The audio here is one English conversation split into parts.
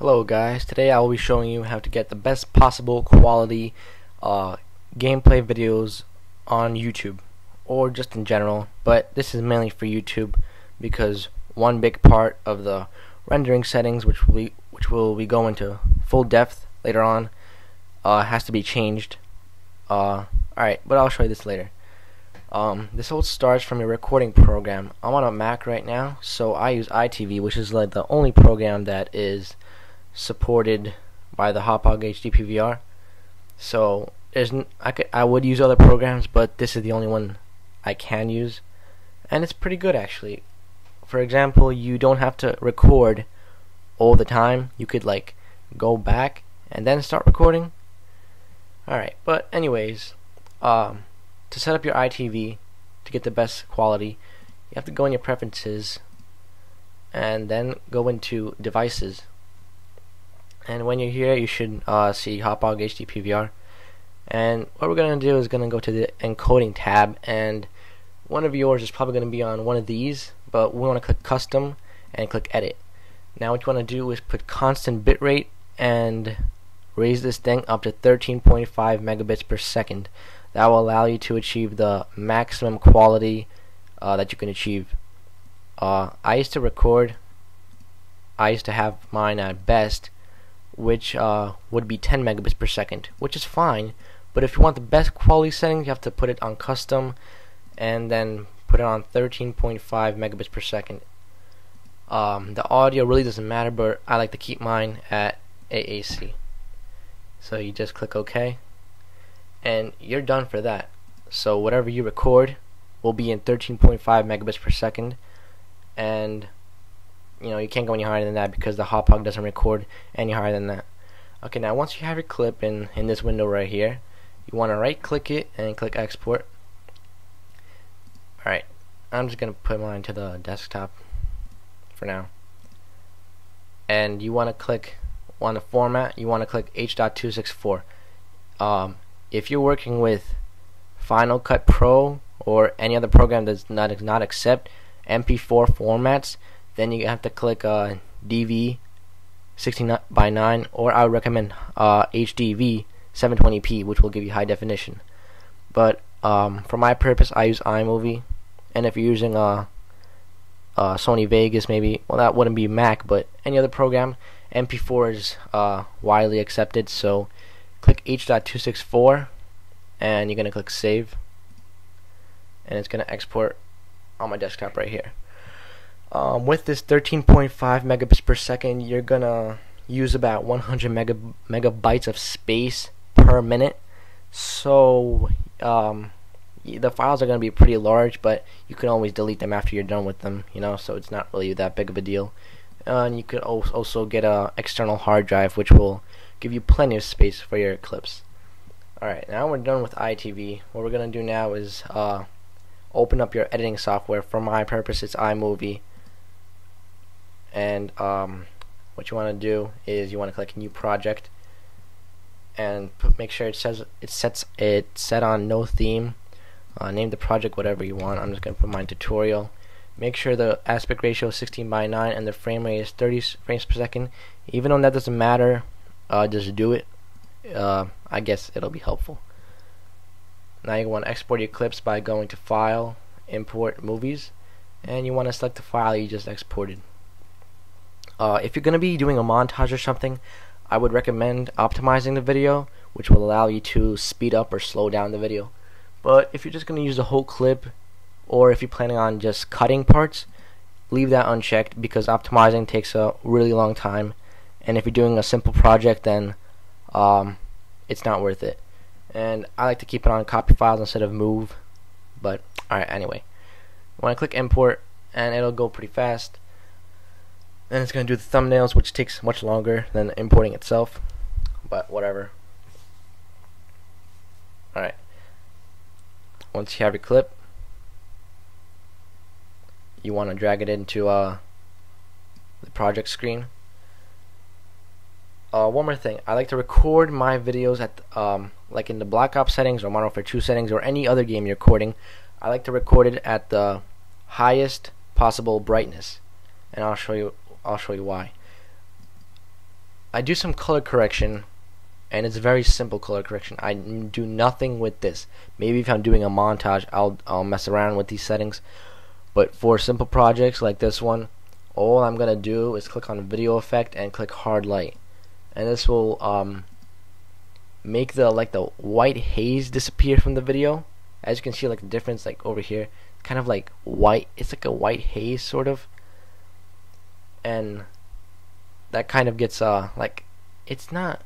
Hello guys, today I will be showing you how to get the best possible quality gameplay videos on YouTube or just in general, but this is mainly for YouTube because one big part of the rendering settings, which will be going to full depth later on, has to be changed. Alright, but I'll show you this later. This all starts from your recording program. I'm on a Mac right now, so I use iTV, which is like the only program that is supported by the Hauppauge HD PVR. So I would use other programs, but this is the only one I can use, and it's pretty good actually. For example, you don't have to record all the time. You could like go back and then start recording. Alright, but anyways, to set up your iTV to get the best quality, you have to go in your preferences and then go into devices. And when you're here, you should see Hauppauge HD PVR. And what we're going to do is going to go to the encoding tab, and one of yours is probably going to be on one of these, but we want to click custom and click edit. Now what you want to do is put constant bitrate and raise this thing up to 13.5 megabits per second. That will allow you to achieve the maximum quality that you can achieve. I used to have mine at best, which would be 10 megabits per second, which is fine, but if you want the best quality settings, you have to put it on custom and then put it on 13.5 megabits per second. The audio really doesn't matter, but I like to keep mine at AAC. So you just click OK, and you're done for that. So whatever you record will be in 13.5 megabits per second, and you know, you can't go any higher than that because the Hauppauge doesn't record any higher than that. Okay, now once you have your clip in this window right here, you want to right click it and click export. Alright, I'm just going to put mine to the desktop for now. And you want to click on the format, you want to click H.264. If you're working with Final Cut Pro or any other program that does not accept MP4 formats, then you have to click DV 16:9, or I would recommend HDV 720p, which will give you high definition. But for my purpose, I use iMovie, and if you're using Sony Vegas, maybe, well, that wouldn't be Mac, but any other program, MP4 is widely accepted. So click H.264, and you're gonna click save, and it's gonna export on my desktop right here. With this 13.5 megabits per second, you're gonna use about 100 megabytes of space per minute. So the files are gonna be pretty large, but you can always delete them after you're done with them, you know, so it's not really that big of a deal. And you could also get a external hard drive, which will give you plenty of space for your clips. Alright, now we're done with iTV. What we're gonna do now is open up your editing software. For my purpose, it's iMovie. And what you want to do is you want to click new project and make sure it's set on no theme. Name the project whatever you want. I'm just going to put my tutorial. Make sure the aspect ratio is 16:9 and the frame rate is 30 frames per second. Even though that doesn't matter, just do it. I guess it'll be helpful. Now you want to export your clips by going to File, Import Movies, and you want to select the file you just exported. If you're going to be doing a montage or something, I would recommend optimizing the video, which will allow you to speed up or slow down the video. But if you're just going to use the whole clip, or if you're planning on just cutting parts, leave that unchecked because optimizing takes a really long time, and if you're doing a simple project, then it's not worth it. And I like to keep it on copy files instead of move. But alright, anyway, you want to click import, and it'll go pretty fast. And it's going to do the thumbnails, which takes much longer than importing itself, but whatever. Alright, once you have your clip, you want to drag it into the project screen. One more thing, I like to record my videos at like in the Black Ops settings or Modern Warfare 2 settings or any other game you're recording. I like to record it at the highest possible brightness, and I'll show you why. I do some color correction, and it's very simple color correction. I do nothing with this. Maybe if I'm doing a montage, I'll mess around with these settings. But for simple projects like this one, all I'm gonna do is click on video effect and click hard light, and this will make the white haze disappear from the video. As you can see, like the difference, like over here, kind of like white. It's like a white haze sort of, and that kind of gets like, it's not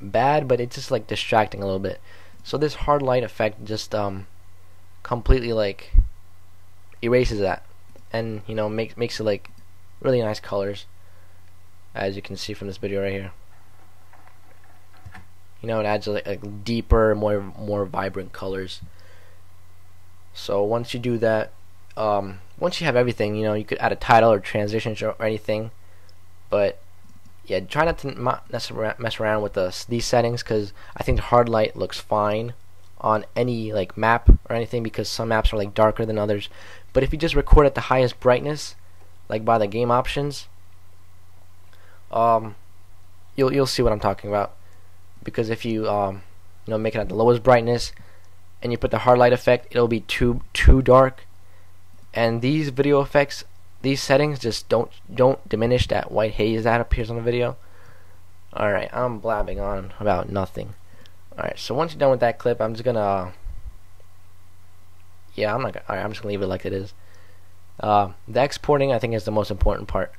bad, but it's just like distracting a little bit. So this hard light effect just completely like erases that, and you know, makes it like really nice colors, as you can see from this video right here. You know, it adds like deeper, more vibrant colors. So once you do that, once you have everything, you know, you could add a title or transitions or anything. But yeah, try not to mess around with these settings, because I think the hard light looks fine on any like map or anything, because some maps are like darker than others. But if you just record at the highest brightness, like by the game options, you'll see what I'm talking about. Because if you you know, make it at the lowest brightness and you put the hard light effect, it'll be too dark. And these video effects, these settings just don't diminish that white haze that appears on the video. Alright, I'm blabbing on about nothing. Alright, so once you're done with that clip, I'm just gonna I'm just gonna leave it like it is. The exporting, I think, is the most important part.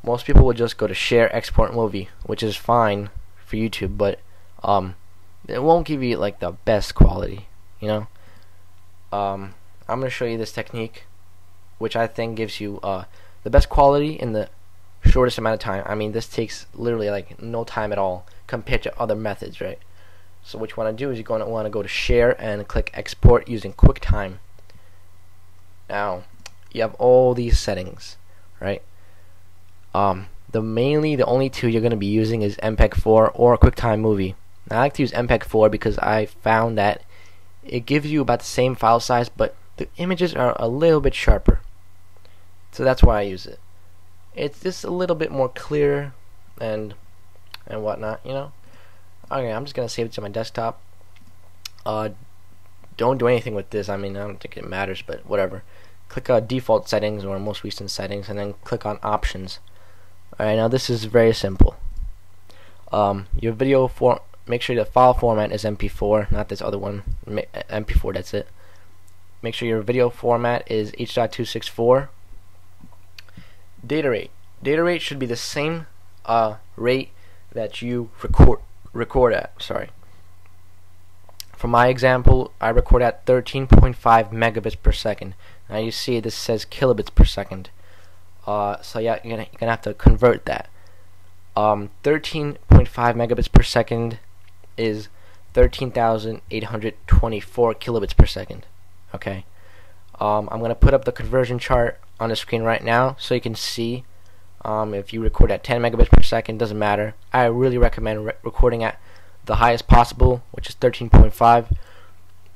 Most people will just go to share export movie, which is fine for YouTube, but it won't give you like the best quality, you know. I'm gonna show you this technique, which I think gives you the best quality in the shortest amount of time. I mean, this takes literally like no time at all compared to other methods, right? So what you want to do is you're going to want to go to share and click export using QuickTime. Now you have all these settings, right? The only two you're going to be using is MPEG-4 or QuickTime Movie. Now I like to use MPEG-4 because I found that it gives you about the same file size, but the images are a little bit sharper. So that's why I use it. It's just a little bit more clear and whatnot, you know. Okay, I'm just gonna save it to my desktop. Don't do anything with this. I mean, I don't think it matters, but whatever. Click default settings or most recent settings, and then click on options. Alright, now this is very simple. Your video make sure the file format is MP4, not this other one. MP4, that's it. Make sure your video format is H.264. Data rate should be the same rate that you record at. Sorry. For my example, I record at 13.5 megabits per second. Now you see this says kilobits per second. So yeah, you're gonna have to convert that. 13.5 megabits per second is 13,824 kilobits per second. Okay. I'm gonna put up the conversion chart on the screen right now so you can see. If you record at 10 megabits per second, doesn't matter. I really recommend recording at the highest possible, which is 13.5.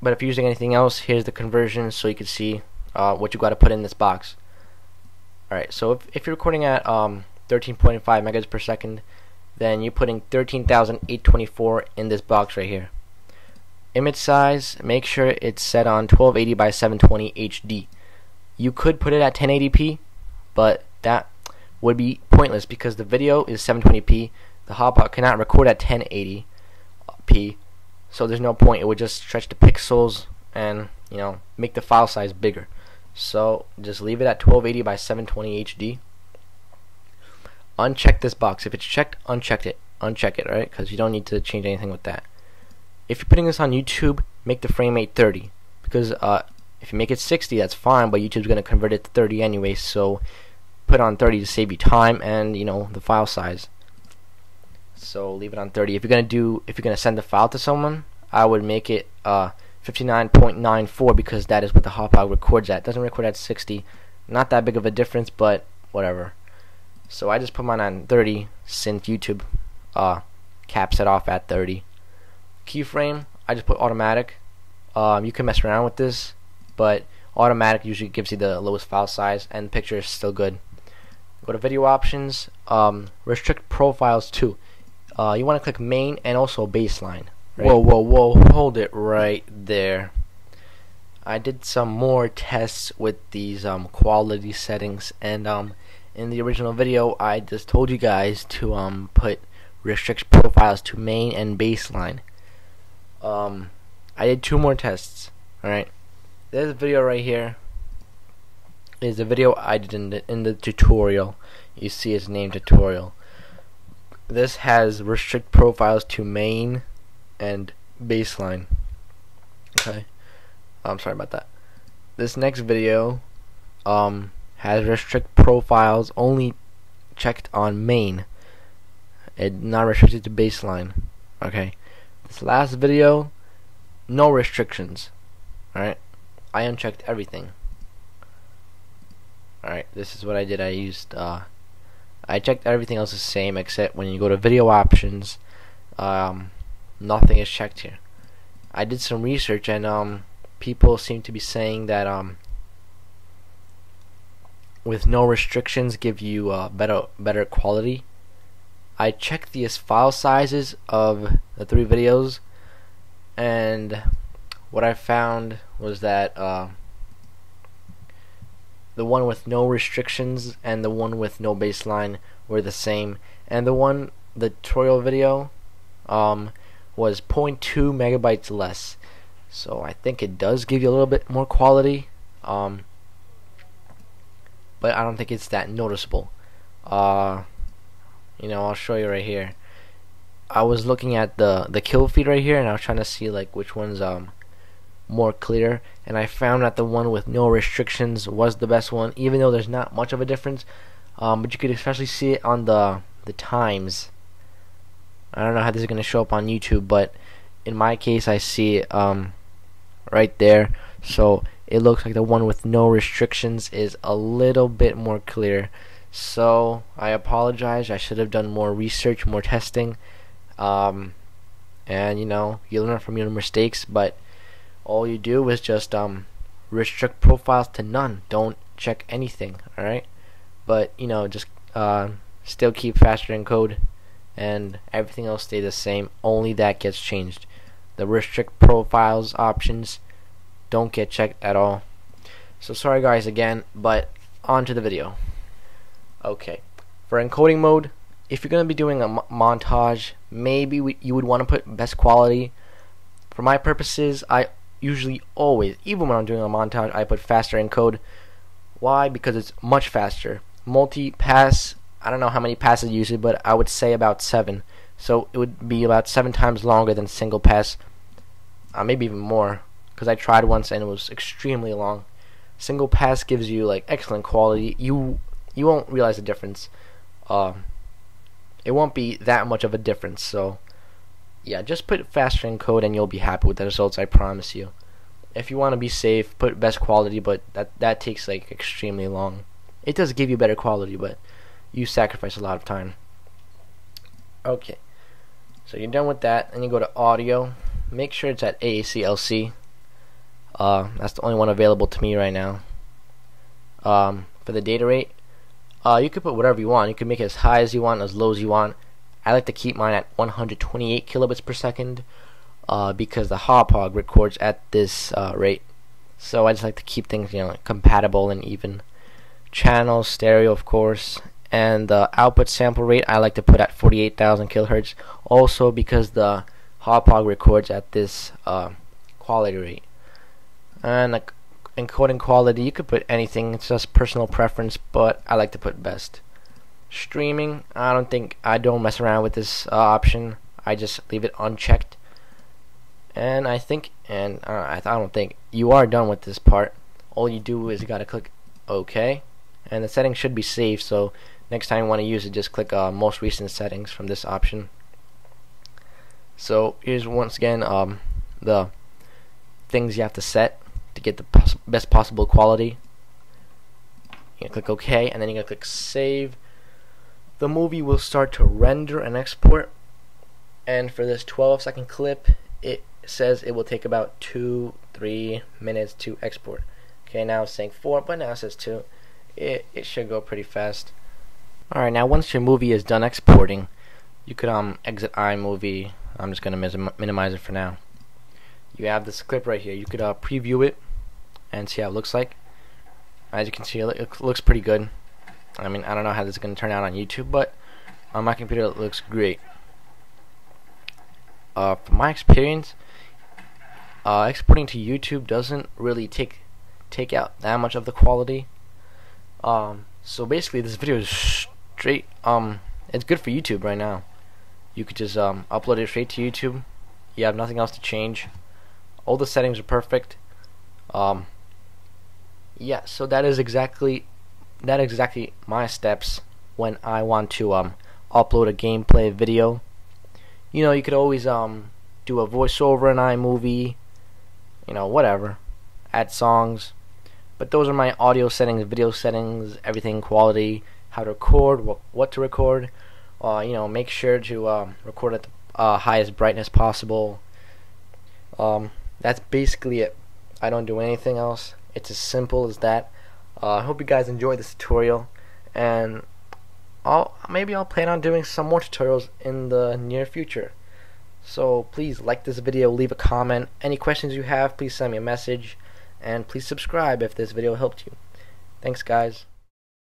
But if you're using anything else, here's the conversion so you can see what you got to put in this box. Alright, so if you're recording at 13.5 megabits per second, then you're putting 13,824 in this box right here. Image size, make sure it's set on 1280 by 720 HD. You could put it at 1080p, but that would be pointless because the video is 720p. The Hauppauge cannot record at 1080p, so there's no point. It would just stretch the pixels and, you know, make the file size bigger. So just leave it at 1280 by 720 HD. Uncheck this box. If it's checked, uncheck it, right? Because you don't need to change anything with that. If you're putting this on YouTube, make the frame rate 30, because if you make it 60, that's fine, but YouTube's gonna convert it to 30 anyway. So put on 30 to save you time and, you know, the file size. So leave it on 30. If you're gonna send the file to someone, I would make it 59.94 because that is what the Hauppauge records at. It doesn't record at 60. Not that big of a difference, but whatever. So I just put mine on 30 since YouTube caps it off at 30. Keyframe, I just put automatic. You can mess around with this, but automatic usually gives you the lowest file size, and the picture is still good. Go to video options, restrict profiles too. you want to click main and also baseline. Right? Whoa, hold it right there. I did some more tests with these quality settings, and in the original video I just told you guys to put restrict profiles to main and baseline. I did 2 more tests. Alright, this video right here is a video I did in the tutorial. You see it's named tutorial. This has restrict profiles to main and baseline. Okay, I'm sorry about that. This next video has restrict profiles only checked on main and not restricted to baseline. Okay, this last video, no restrictions. Alright, I unchecked everything. Alright, this is what I did. I checked everything else the same, except when you go to video options, nothing is checked here. I did some research, and people seem to be saying that with no restrictions give you better quality. I checked the file sizes of the 3 videos, and what I found was that the one with no restrictions and the one with no baseline were the same, and the tutorial video was 0.2 megabytes less. So I think it does give you a little bit more quality, but I don't think it's that noticeable. You know, I'll show you right here. I was looking at the kill feed right here, and I was trying to see like which one's more clear, and I found that the one with no restrictions was the best one, even though there's not much of a difference. But you could especially see it on the times. I don't know how this is going to show up on YouTube, but in my case I see it right there. So it looks like the one with no restrictions is a little bit more clear. So I apologize. I should have done more research, more testing, and you know, you learn from your mistakes. But all you do is just restrict profiles to none. Don't check anything. Alright, but you know, just still keep faster encode, and everything else stay the same. Only that gets changed. The restrict profiles options don't get checked at all. So sorry guys again, but on to the video. Okay, for encoding mode, if you're going to be doing a montage, maybe you would want to put best quality. For my purposes, I usually always, even when I'm doing a montage, I put faster encode. Why? Because it's much faster. Multi-pass, I don't know how many passes you use it, but I would say about 7. So it would be about 7 times longer than single pass, maybe even more, because I tried once and it was extremely long. Single pass gives you like excellent quality. You won't realize the difference. It won't be that much of a difference. So yeah, just put faster encode and you'll be happy with the results, I promise you. If you want to be safe, put best quality, but that takes like extremely long. It does give you better quality, but you sacrifice a lot of time. Okay, so you're done with that, and you go to audio. Make sure it's at AAC-LC. That's the only one available to me right now. For the data rate, you could put whatever you want. You can make it as high as you want, as low as you want. I like to keep mine at 128 kilobits per second because the Hauppauge records at this rate. So I just like to keep things, you know, compatible and even. Channel stereo, of course, and the output sample rate I like to put at 48,000 kilohertz. Also because the Hauppauge records at this quality rate. And like encoding quality, you could put anything. It's just personal preference, but I like to put best. Streaming, I don't mess around with this option. I just leave it unchecked. And I don't think you are done with this part. All you do is you gotta click OK, and the settings should be saved. So next time you want to use it, just click most recent settings from this option. So here's once again the things you have to set to get the best possible quality. You click OK, and then you're gonna click Save. The movie will start to render and export, and for this 12-second clip, it says it will take about 2-3 minutes to export. Okay, now it's saying 4, but now it says 2. It should go pretty fast. Alright, now once your movie is done exporting, you could exit iMovie. I'm just gonna minimize it for now. You have this clip right here. You could preview it and see how it looks like. As you can see, it looks pretty good. I mean, I don't know how this is gonna turn out on YouTube, but on my computer it looks great. From my experience, exporting to YouTube doesn't really take out that much of the quality. So basically, this video is straight. It's good for YouTube right now. You could just upload it straight to YouTube. You have nothing else to change. All the settings are perfect. Yeah, so that is exactly my steps when I want to upload a gameplay video. You know, you could always do a voiceover in iMovie, you know, whatever, add songs. But those are my audio settings, video settings, everything, quality, how to record, what to record. You know, make sure to record at the highest brightness possible. That's basically it. I don't do anything else. It's as simple as that. I hope you guys enjoyed this tutorial, and maybe I'll plan on doing some more tutorials in the near future. So please like this video, leave a comment. Any questions you have, please send me a message, and please subscribe if this video helped you. Thanks, guys.